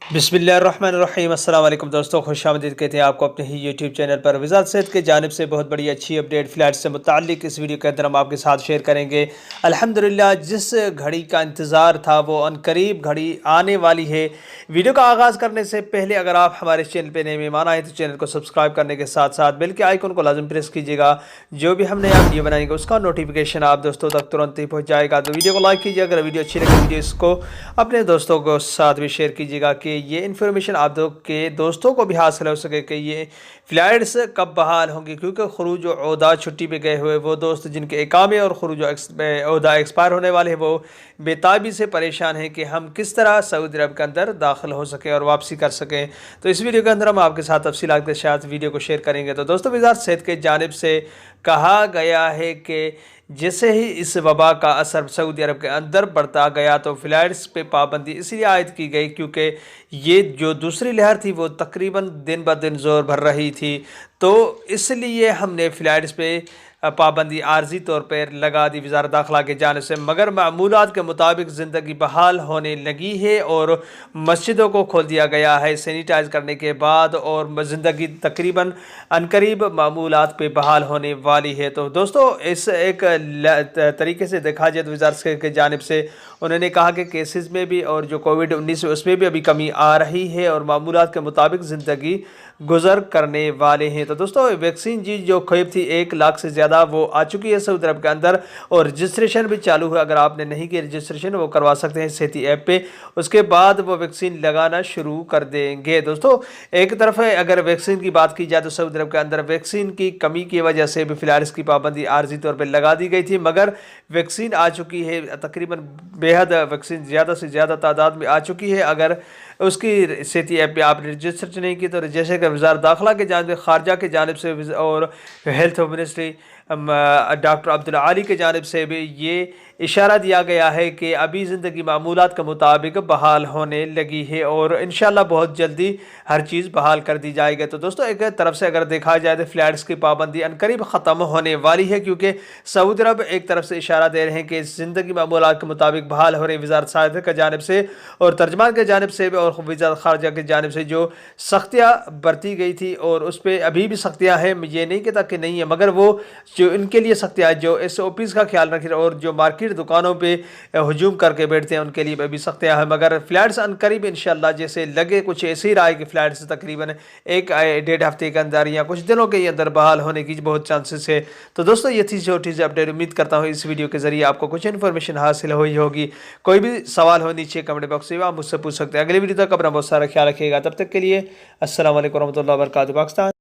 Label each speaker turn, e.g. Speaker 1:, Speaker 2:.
Speaker 1: बिस्मिल्लाहिर्रहमानिर्रहीम। अस्सलाम वालेकुम दोस्तों, खुश आमदीद कहते हैं आपको अपने ही यूट्यूब चैनल पर। वज़ारत सेहत के जानिब से बहुत बड़ी अच्छी अपडेट फ़्लाइट से मुताल्लिक़ इस वीडियो के अंदर हम आपके साथ शेयर करेंगे। अल्हम्दुलिल्लाह, जिस घड़ी का इंतज़ार था वो अनकरीब घड़ी आने वाली है। वीडियो का आगाज़ करने से पहले अगर आप हमारे चैनल पर नए मेहमान आए तो चैनल को सब्सक्राइब करने के साथ साथ बेल के आइकन को लाज़िम प्रेस कीजिएगा। जो भी हम नया वीडियो बनाएंगे उसका नोटिफिकेशन आप दोस्तों तक तुरंत ही पहुँच जाएगा। तो वीडियो को लाइक कीजिए, अगर वीडियो अच्छी लगे वीडियो इसको अपने दोस्तों को साथ भी शेयर कीजिएगा कि ये इन्फॉर्मेशन आप के दोस्तों को भी हासिल हो सके कि ये फ़्लाइट्स कब बहाल होंगी। क्योंकि खरूज ओहदा छुट्टी पे गए हुए वो दोस्त जिनके इकामे और खरूज ओहदा एक्सपायर होने वाले हैं वो बेताबी से परेशान हैं कि हम किस तरह सऊदी अरब के अंदर दाखिल हो सकें और वापसी कर सकें। तो इस वीडियो के अंदर हम आपके साथ तफसीलात के साथ वीडियो को शेयर करेंगे। तो दोस्तों, वज़ारत सेहत के जानिब से कहा गया है कि जैसे ही इस वबा का असर सऊदी अरब के अंदर बढ़ता गया तो फ़्लाइट्स पे पाबंदी इसलिए आयद की गई क्योंकि ये जो दूसरी लहर थी वो तकरीबन दिन ब दिन ज़ोर भर रही थी। तो इसलिए हमने फ़्लाइट्स पे पाबंदी आर्जी तौर पर लगा दी वज़ारत दाखिला की जानिब से। मगर मामूलात के मुताबिक ज़िंदगी बहाल होने लगी है और मस्जिदों को खोल दिया गया है सैनिटाइज करने के बाद, और ज़िंदगी तकरीबन अनकरीब मामूलात पे बहाल होने वाली है। तो दोस्तों, इस एक तरीके से देखा जाए तो वज़ारत की जानिब से उन्होंने कहा कि केसेस में भी और जो कोविड-19 है उसमें भी अभी कमी आ रही है और मामूलात के मुताबिक ज़िंदगी गुजर करने वाले हैं। तो दोस्तों, वैक्सीन जी जो ख्वाब थी 1 लाख से ज़्यादा वो आ चुकी है सऊदी अरब के अंदर और रजिस्ट्रेशन भी चालू है। अगर आपने नहीं की रजिस्ट्रेशन वो करवा सकते हैं सेहती ऐप पे, उसके बाद वो वैक्सीन लगाना शुरू कर देंगे। दोस्तों, एक तरफ है अगर वैक्सीन की बात की जाए तो सऊदी अरब के अंदर वैक्सीन की कमी की वजह से भी फ़्लाइट्स की पाबंदी आर्जी तौर पर लगा दी गई थी, मगर वैक्सीन आ चुकी है। तकरीबन बेहद वैक्सीन ज़्यादा से ज़्यादा तादाद में आ चुकी है। अगर उसकी सेहती ऐप पे आपने रजिस्टर नहीं की तो जैसे कि वज़ारत दाखिला के जानिब खारजा के जानिब से और हेल्थ मिनिस्ट्री डॉक्टर अब्दुल आली के जानिब से भी ये इशारा दिया गया है कि अभी ज़िंदगी मामूलात के मुताबिक बहाल होने लगी है और इंशाल्लाह बहुत जल्दी हर चीज़ बहाल कर दी जाएगी। तो दोस्तों, एक तरफ से अगर देखा जाए तो फ़्लाइट्स की पाबंदी अनकरीब ख़त्म होने वाली है क्योंकि सऊदी अरब एक तरफ से इशारा दे रहे हैं कि ज़िंदगी मामूलात के मुताबिक बहाल हो रही। वज़ारत सेहत की जानिब से और तर्जमान की जानिब से भी और वज़ारत खारजा की जानिब से जो सख्तियाँ बरती गई थी और उस पर अभी भी सख्तियाँ हैं, ये नहीं कहता कि नहीं है, मगर वो जो इनके लिए सख्तियाँ जो SOPs का ख्याल रखें और जो मार्केट दुकानों पे हजूम करके बैठते हैं उनके लिए भी सख्तियाँ हैं। मगर फ़्लाइट्स अनकरीब इंशाल्लाह जैसे लगे कुछ ऐसे ही रहा है कि फ़्लाइट्स तकरीबन 1-1.5 हफ्ते के अंदर या कुछ दिनों के अंदर बहाल होने की बहुत चांसेस है। तो दोस्तों, ये थी छोटी सी अपडेट। उम्मीद करता हूँ इस वीडियो के ज़रिए आपको कुछ इन्फॉर्मेशन हासिल हुई होगी। कोई भी सवाल हो नीचे कमेंट बॉक्स में आप मुझसे पूछ सकते हैं। अगली वीडियो तक अपना बहुत सारा ख्याल रखिएगा। तब तक के लिए अस्सलाम वालेकुम रहमतुल्लाहि व बरकातहू। पाकिस्तान।